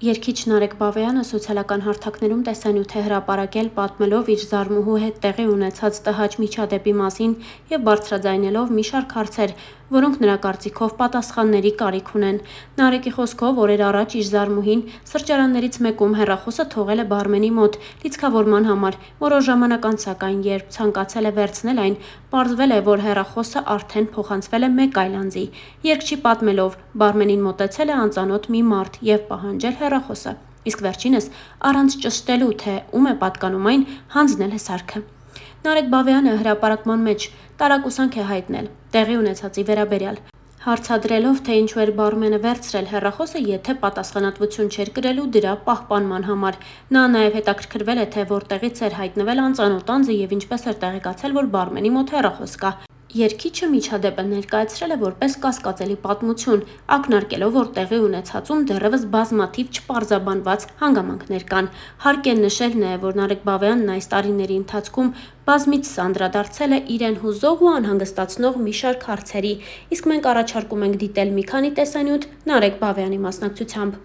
Երգիչ Նարեկ Բավեյանը սոցիալական հարթակներում տեսանյութ է հրապարակել, պատմելով իր զարմուհու հետ տեղի ունեցած տհաճ միջադեպի մասին և բարձրաձայնելով մի շարք հարցեր, որոնք նրա կարծիքով պատասխանների կարիք ունեն։ Նարեկի խոսքով, օրեր առաջ իր զարմուհին սրճարաններից մեկում հեռախոսը թողել է բարմենի մոտ լիցքավորման համար։ Որոշ ժամանակ անց, սակայն, երբ ցանկացել է վերցնել այն, պարզվել է, որ հեռախոսը արդեն փոխանցվել է մեկ այլ անձի։ Երգչի պատմելով, բարմենին մոտեցել է անծանոթ մի մարդ և պահանջել հեռախոսը, իսկ վերջինս, առանց ճշտելու, թե ում է պատկանում այն, հանձնել է սարքը։ Նարեկ Բավեյանը հրապարակման մեջ տարակուսանք է հայտնել տեղի ունեցածի վերաբերյալ, հարցադրելով, թե ինչու էր բարմենը վերցրել հեռախոսը, եթե պատասխանատվություն չէր կրելու դրա պահպանման համար։ Նա նաև հետաքրքրվել է, թե որտեղից էր հայտնվել անծանոթ անձը և ինչպես էր տեղեկացել, որ բարմենի մոտ հեռախոս կա։ Երգիչը միջադեպը ներկայացրել է որպես կասկածելի պատմություն, ակնարկելով, որ տեղի ունեցածում դեռևս բազմաթիվ չպարզաբանված հանգամանքներ կան։ Հարկ է նշել նաև, որ Նարեկ Բավեյանն այս տարիների ընթացքում բազմիցս անդրադարձել է իրեն հուզող ու անհանգստացնող մի շարք հարցերի, իսկ մենք առաջարկում ենք դիտել մի քանի տեսանյութ Նարեկ Բավեյանի մասնակցությամբ։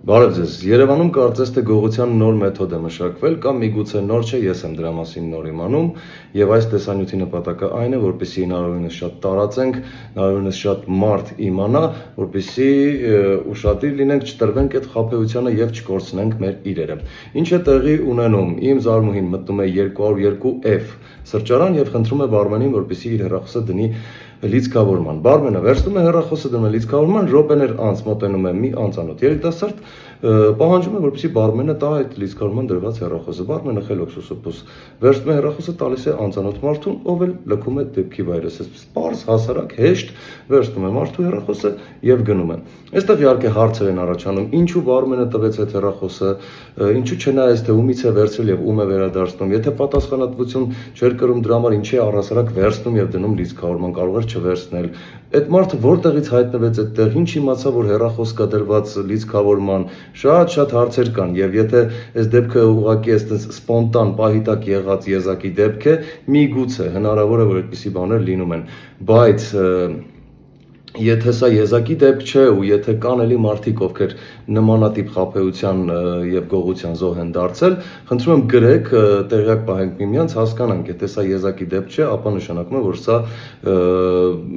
Բարև ձեզ, Երևանում կարծես թե գողության նոր մեթոդ է մշակվել, կամ միգուցե նոր չէ, ես եմ դրա մասին նոր իմանում, եւ այս տեսանյութի նպատակը այն է, որպեսզի հնարավորինս շատ տարածենք, հնարավորինս շատ մարդ իմանա, որպեսզի ուշադիր լինենք, չտրվենք այդ խաբեությանը եւ չկորցնենք մեր իրերը։ Ինչ է տեղի ունենում, իմ զարմուհին մտնում է 202F սրճարան եւ խնդրում է բարմենին, որպեսզի իր հեռախոսը դնի լիցքավորման։ Բարմենը վերցնում է հեռախոսը, դնում է լիցքավորման, րոպեներ անց մոտենում է մի անծանոթ երիտասարդ, պահանջում է, որպեսզի բարմենը տա այդ լիցքավորման դրված հեռախոսը։ Բարմենը խելոք սուսուփուս վերցնում է հեռախոսը, տալիս է անծանոթ մարդուն, ով էլ լքում է դեպքի վայրը։ Պարզ, հասարակ, հեշտ վերցնում է մարդու հեռախոսը եւ գնում է։ Այստեղ իհարկե հարցեր են առաջանում, ինչու բարմենը տվեց այդ հեռախոսը, ինչու չնայեց թե ումից է վերցրել եւ ում է վերադարձնում, եթե պատասխանատվություն չէր կրում դրա համար ինչի է առհասարակ վերցնում եւ դնում լիցքավորման, կարող էր չվերցնել։ Այդ մարդը որտեղից հայտնվեց այդտեղ, ինչ իմացա, որ հեռախոս կա դրված լիցքավորման, շատ հարցեր կան, եւ եթե այս դեպքը ուղղակի այդպես սպոնտան պահիտակ եղած եզակի դեպք է, միգուցե հնարավոր է, որ այդպիսի բաներ լինում են, բայց եթե սա եզակի դեպք չէ ու եթե կան էլի մարդիկ, ովքեր նմանատիպ խաբեության եւ գողության զոհ են դարձել, խնդրում եմ գրեք, տեղյակ պահենք միմյանց, հասկանանք, եթե սա եզակի դեպք չէ, ապա նշանակում է, որ սա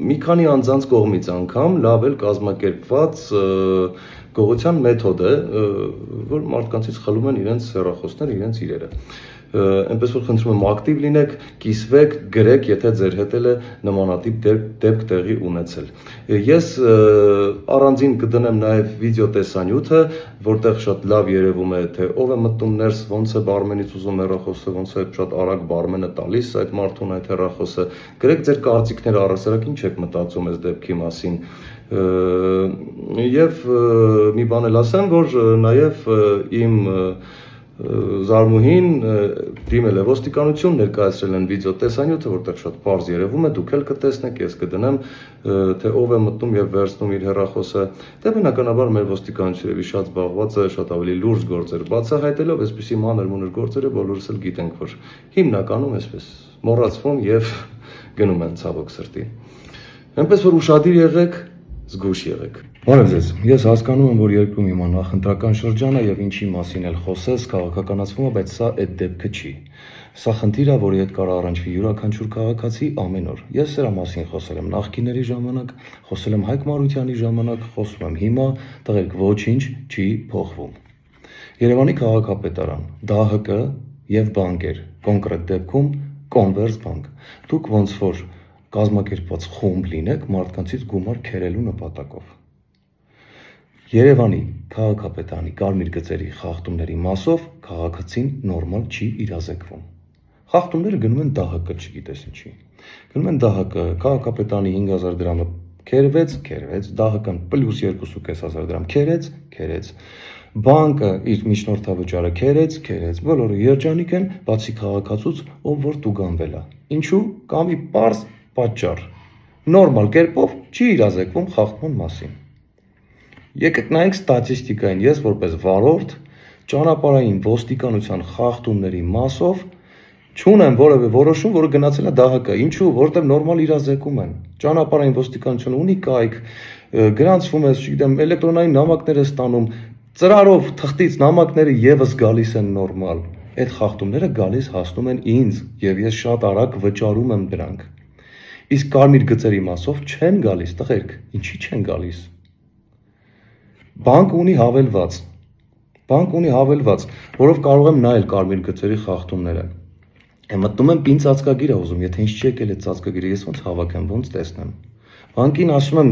մի քանի անձանց կողմից անգամ լավ էլ կազմակերպված գողության մեթոդ է, որ մարդկանցից խլում են իրենց հեռախոսներ, իրենց իրերը։ Այնպես որ խնդրում եմ ակտիվ լինեք, կիսվեք, գրեք, եթե ձեր հետ է նմանատիպ դեպք տեղի ունեցել։ Ես առանձին կդնեմ նաև վիդեո տեսանյութը, որտեղ շատ լավ երևում է, թե ով է մտնում ներս, ոնց է բարմենից ուզում հեռախոսը, ոնց է շատ արագ բարմենը տալիս այդ մարդուն այդ հեռախոսը։ Գրեք ձեր կարծիքները, առհասարակ ինչ եք մտածում այս դեպքի մասին։ Եվ մի բան էլ ասեմ, որ նաև իմ զարմուհին դիմել է ոստիկանություն, ներկայացրել են վիդեո տեսանյութը, որտեղ շատ պարզ երևում է, դուք էլ կտեսնեք, ես կդնեմ, թե ով է մտնում եւ վերցնում իր հեռախոսը։ Դե բնականաբար մեր ոստիկանությունը շատ զբաղված է, շատ ավելի լուրջ գործեր բացահայտելով, այսպիսի մանր-մունր գործերը բոլորս էլ գիտենք, որ հիմնականում այսպես մոռացվում եւ գնում են ցավոք սրտի։ Այնպես որ ուշադիր եղեք, զգույշ եղեք։ Բարև ձեզ, ես հասկանում եմ, որ երկրում հիմա նախընտրական շրջան է եւ ինչի մասին էլ խոսես, քաղաքականացվում է, բայց սա այդ դեպքը չի։ Սա խնդիր է, որի հետ կարող առնչվի յուրաքանչյուր քաղաքացի ամեն օր։ Ես սրա մասին խոսել եմ նախկիների ժամանակ, խոսել եմ Հայկ Մարությանի ժամանակ, խոսում եմ հիմա, տղերք, ոչինչ չի փոխվում։ Երևանի քաղաքապետարան, ԴԱՀԿ եւ բանկեր, կոնկրետ դեպքում Կոնվերսբանկ։ Դուք ոնց որ կազմակերպված խումբ լինեք մարդկանցից գումար քերելու նպատակով։ Երևանի քաղաքապետարանի կարմիր գծերի խախտումների մասով քաղաքացին նորմալ չի իրազեկվում։ Խախտումները գնում են ԴԱՀԿ, չգիտես ինչի։ Գնում են ԴԱՀԿ, քաղաքապետարանի 5000 դրամը քերվեց, ԴԱՀԿ-ն պլյուս 2500 դրամ քերեց, բանկը իր միջնորդավճարը քերեց, բոլորը երջանիկ են, բացի քաղաքացուց, ով որ տուգանվել է։ Ինչու՞, կամի պարզ պատճառ։ Նորմալ կերպով չի իրազեկվում խախտման մասին։ Եկեք նայենք ստատիստիկային, ես որպես վարորդ ճանապարհային ոստիկանության խախտումների մասով Չունեմ որևէ որոշում, որը գնացել է ԴՀԿ։ Ինչու՞, որտեղ նորմալ իրազեկում են։ Ճանապարհային ոստիկանությունը ունի կայք, գրանցվում է, չգիտեմ, էլեկտրոնային նամակներ է ստանում, ծրարով թղթից նամակները եւս գալիս են նորմալ։ Այդ խախտումները գալիս հասնում են ինձ, եւ ես շատ արագ վճարում եմ դրանք։ Իսկ կարմիր գծերի մասով չեն գալիս, տղերք, ինչի չեն գալիս։ Բանկը ունի հավելված, որով կարող եմ նայել կարմիր գծերի խախտումները։ Մտնում եմ պին ծածկագիր է ուզում, եթե ինձ չի եկել այդ ծածկագիրը, ես ոնց հավաքեմ, ոնց տեսնեմ։ Բանկին ասում եմ,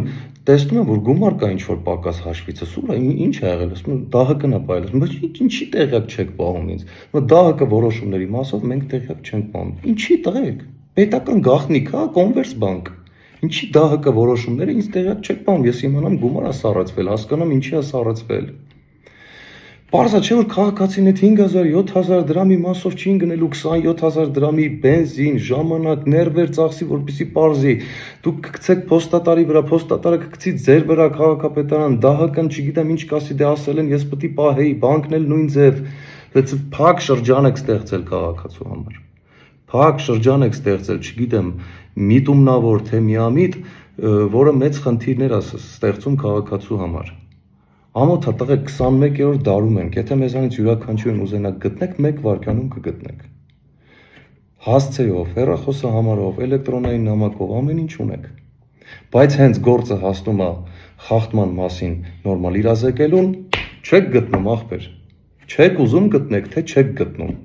տեսնում եմ, որ գումար կա ինչ-որ պակաս հաշվիցը, սուրա, ինչ ա եղել, ասում եմ, ԴՀԿ-ն է պահել, բայց ինչի տեղյակ չեք պահում ինձ։ ԴՀԿ որոշումների մասով մենք տեղյակ չենք պահում։ Ինչի տղերք։ Պետական գաղտնիք է, Կոմվերսբանկ։ Ինչի ԴՀԿ որոշումները ինձ տեղյակ չեք պահում, ես իմանամ գումար է սառեցվել, հասկանամ ինչի է սառեցվել։ Պարզ է, չէ՞ որ քաղաքացին այդ 5000-7000 դրամի մասով չի գնելու 27000 դրամի բենզին, ժամանակ, ներվեր ծախսի, որպեսզի պարզի։ Դուք կգցեք փոստատարի վրա, փոստատարը կգցի ձեր վրա քաղաքապետարան, ԴՀԿ-ն չգիտեմ ինչ կասի, դե ասել են ես պետք է պահեի, բանկն էլ նույն ձև։ Բայց փակ շրջան եք ստեղծել քաղաքացու համար։ Փակ շրջան եք ստեղծել, չգիտեմ, միտումնավոր թե միամիտ, որը մեծ խնդիրներ է ստեղծում քաղաքացու համար։ Ամոթ է տղեկ 21-րդ դարում ենք, եթե մեզանից յուրաքանչյուրն ուզենաք գտնեք, 1 վայրկյանում կգտնեք։ Հասցեով, հեռախոսահամարով, էլեկտրոնային նամակով, ամեն ինչ ունեք։ Բայց հենց գործը հասնում է խախտման մասին նորմալ իրազեկելուն, չեք գտնում ախպեր։ Չեք ուզում գտնեք, թե չեք գտնում։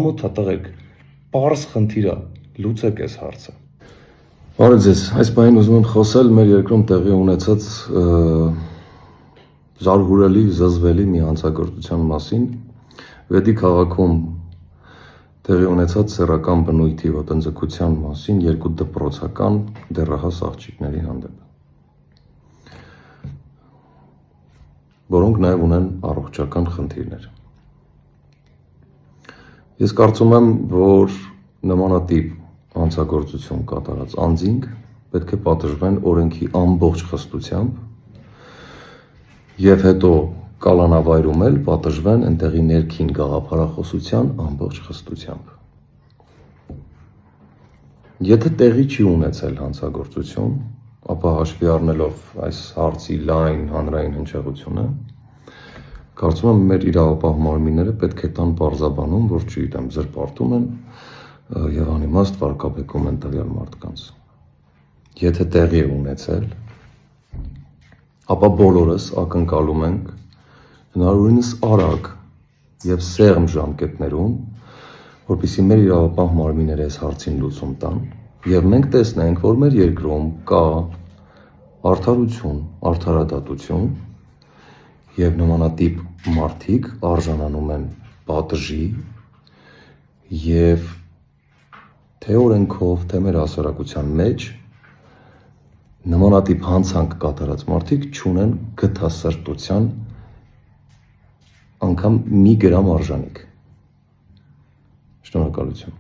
Ամոթ է տղեկ, պարզ խնդիր է, լուծեք այս հարցը։ Բարև ձեզ, այս բանին ուզում եմ խոսել մեր երկրում տեղի ունեցած զարհուրելի, զզվելի մի հանցագործության մասին, Վեդի քաղաքում տեղի ունեցած սեռական բնույթի ոտնձգության մասին 2 դպրոցական դեռահաս աղջիկների հանդեպ, որոնք նաև ունեն առողջական խնդիրներ։ Ես կարծում եմ, որ նմանատիպ հանցագործություն կատարած անձինք պետք է պատժվեն օրենքի ամբողջ խստությամբ եւ հետո կալանավայրում էլ պատժվեն այնտեղի ներքին գաղափարախոսության ամբողջ խստությամբ։ Եթե տեղի չի ունեցել հանցագործություն, ապա հաշվի առնելով այս հարցի լայն հանրային հնչեղությունը, կարծում եմ մեր իրավապահ մարմինները պետք է տան պարզաբանում, որ չգիտեմ, զրպարտում են եւ անիմաստ վարկաբեկում են տվյալ մարդկանց։ Եթե տեղի է ունեցել, ապա բոլորս ակնկալում ենք հնարավորինս արագ եւ սեղմ ժամկետներում, որպեսզի մեր իրավապահ մարմինները այս հարցին լուծում տան եւ մենք տեսնենք, որ մեր երկրում կա արդարություն, արդարադատություն եւ նմանատիպ մարդիկ արժանանում են պատժի եւ թե օրենքով, թե մեր հասարակության մեջ նմանատիպ հանցանք կատարած մարդիկ չունեն գթասրտության անգամ մի գրամ արժանիք։ Շնորհակալություն։